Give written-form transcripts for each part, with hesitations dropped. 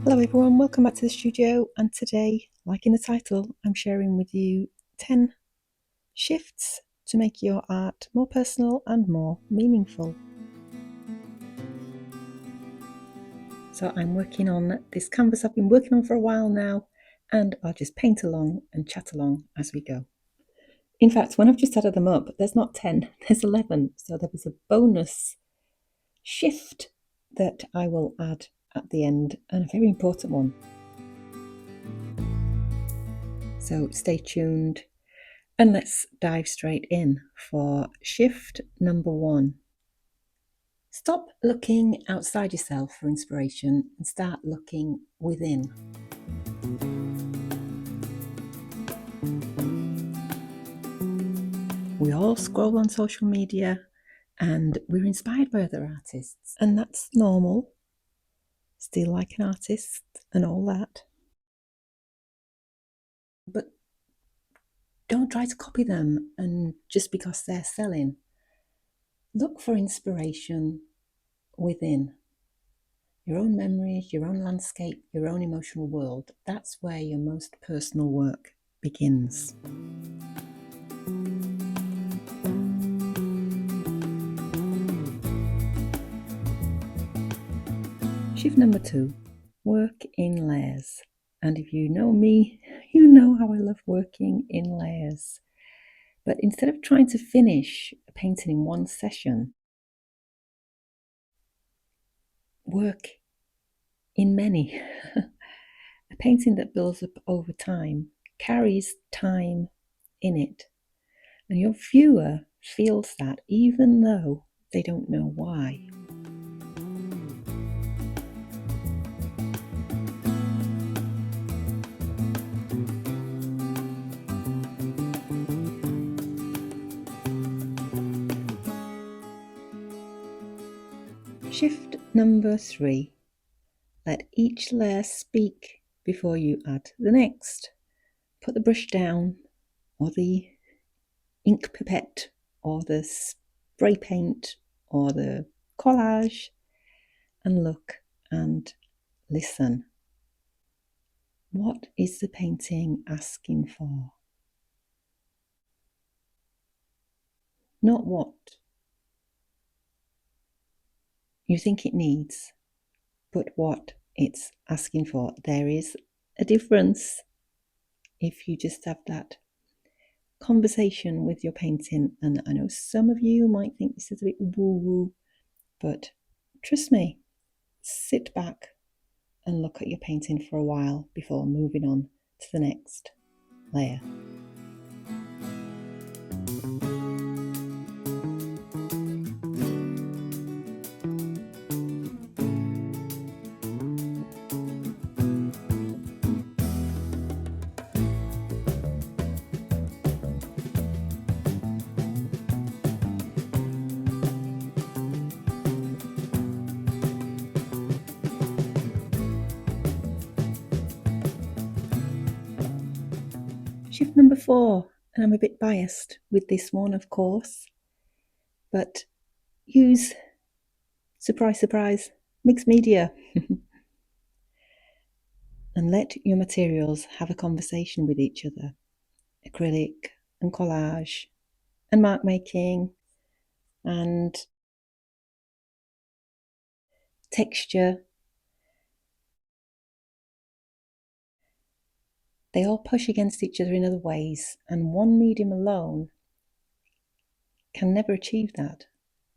Hello everyone, welcome back to the studio, and today, like in the title, I'm sharing with you 10 shifts to make your art more personal and more meaningful. So I'm working on this canvas I've been working on for a while now, and I'll just paint along and chat along as we go. In fact, when I've just added them up, there's not 10, there's 11, so there was a bonus shift that I will add at the end, and a very important one. So stay tuned and let's dive straight in for shift number 1. Stop looking outside yourself for inspiration and start looking within. We all scroll on social media and we're inspired by other artists, and that's normal. Still like an artist and all that. But don't try to copy them and just because they're selling. Look for inspiration within. Your own memories, your own landscape, your own emotional world. That's where your most personal work begins. Shift number 2, work in layers. And if you know me, you know how I love working in layers. But instead of trying to finish a painting in one session, work in many. A painting that builds up over time carries time in it. And your viewer feels that even though they don't know why. Shift number 3. Let each layer speak before you add the next. Put the brush down, or the ink pipette, or the spray paint, or the collage, and look and listen. What is the painting asking for? Not what you think it needs, but what it's asking for. There is a difference if you just have that conversation with your painting. And I know some of you might think this is a bit woo-woo, but trust me, sit back and look at your painting for a while before moving on to the next layer. Shift number 4, and I'm a bit biased with this one, of course, but use, surprise, surprise, mixed media. And let your materials have a conversation with each other. Acrylic and collage and mark making and texture. They all push against each other in other ways, and one medium alone can never achieve that,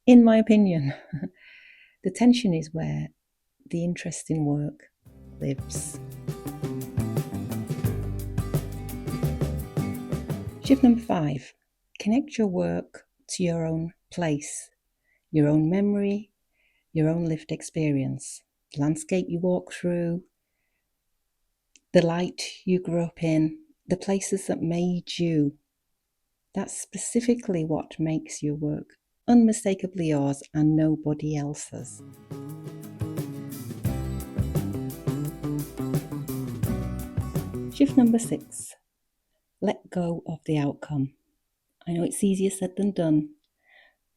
in my opinion. The tension is where the interesting work lives. Shift number 5, connect your work to your own place, your own memory, your own lived experience, the landscape you walk through, the light you grew up in, the places that made you. That's specifically what makes your work unmistakably yours and nobody else's. Shift number 6, let go of the outcome. I know it's easier said than done,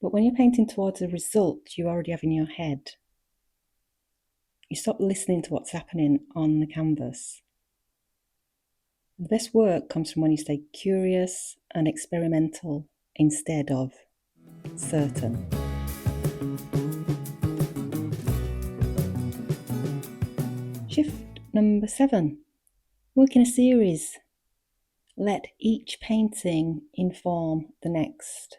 but when you're painting towards a result you already have in your head, You stop listening to what's happening on the canvas. The best work comes from when you stay curious and experimental instead of certain. Shift number 7. Work in a series. Let each painting inform the next.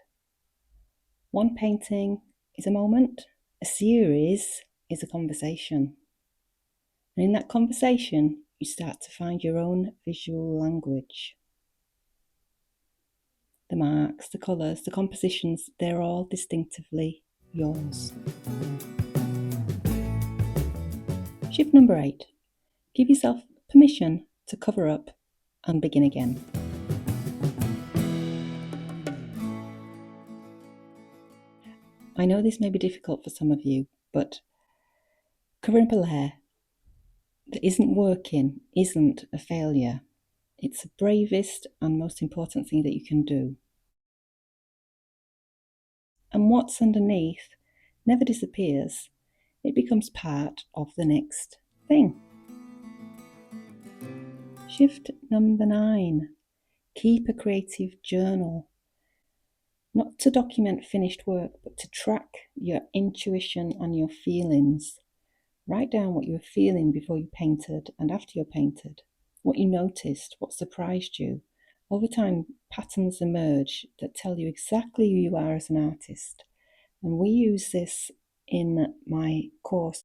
One painting is a moment, a series is a conversation. And in that conversation, you start to find your own visual language. The marks, the colours, the compositions, they're all distinctively yours. Shift number 8. Give yourself permission to cover up and begin again. I know this may be difficult for some of you, but covering up a layer that isn't working isn't a failure. It's the bravest and most important thing that you can do. And what's underneath never disappears. It becomes part of the next thing. Shift number 9. Keep a creative journal. Not to document finished work, but to track your intuition and your feelings. Write down what you were feeling before you painted and after you painted, what you noticed, what surprised you. Over time, patterns emerge that tell you exactly who you are as an artist. And we use this in my course,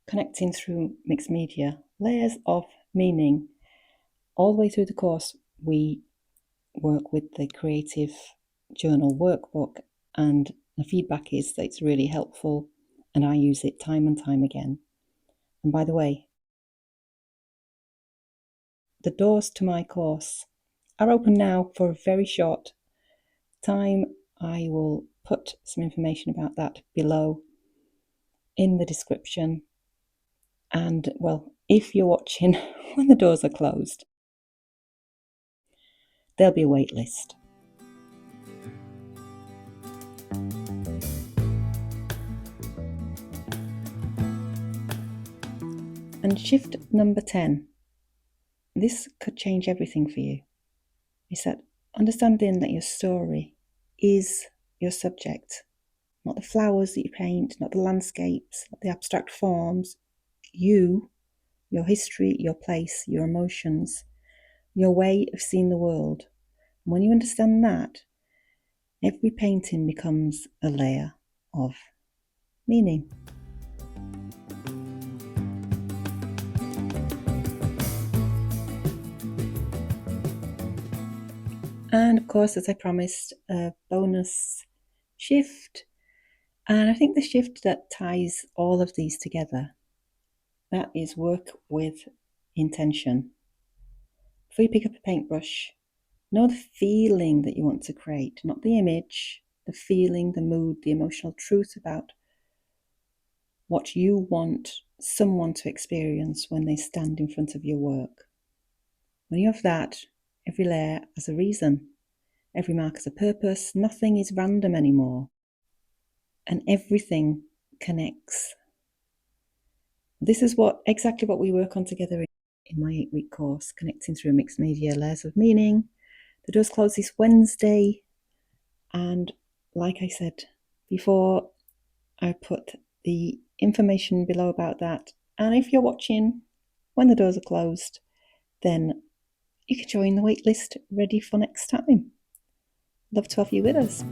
Connecting Through Mixed Media, Layers of Meaning. All the way through the course, we work with the creative journal workbook, and the feedback is that it's really helpful, and I use it time and time again. And by the way, the doors to my course are open now for a very short time. I will put some information about that below in the description. And well, if you're watching when the doors are closed, there'll be a wait list. And shift number 10. This could change everything for you. Is that understanding that your story is your subject, not the flowers that you paint, not the landscapes, not the abstract forms. You, your history, your place, your emotions, your way of seeing the world. And when you understand that, every painting becomes a layer of meaning. And of course, as I promised, a bonus shift. And I think the shift that ties all of these together, that is work with intention. Before you pick up a paintbrush, know the feeling that you want to create, not the image, the feeling, the mood, the emotional truth about what you want someone to experience when they stand in front of your work. When you have that, every layer has a reason, every mark has a purpose, nothing is random anymore, and everything connects. This is exactly what we work on together in my 8-week course, Connecting Through Mixed Media, Layers of Meaning. The doors close this Wednesday, and like I said before, I put the information below about that. And if you're watching when the doors are closed, then you can join the waitlist ready for next time. Love to have you with us.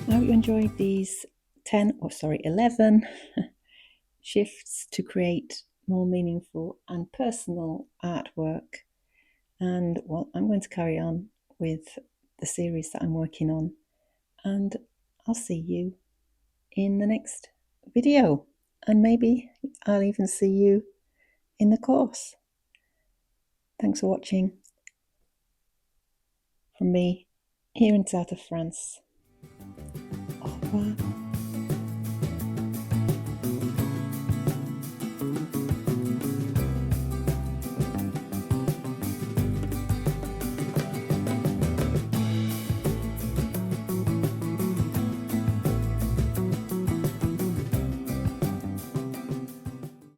I hope you enjoyed these 11 shifts to create more meaningful and personal artwork. And well, I'm going to carry on with the series that I'm working on, and I'll see you in the next video, and maybe I'll even see you in the course. Thanks for watching from me here in south of France. Au revoir.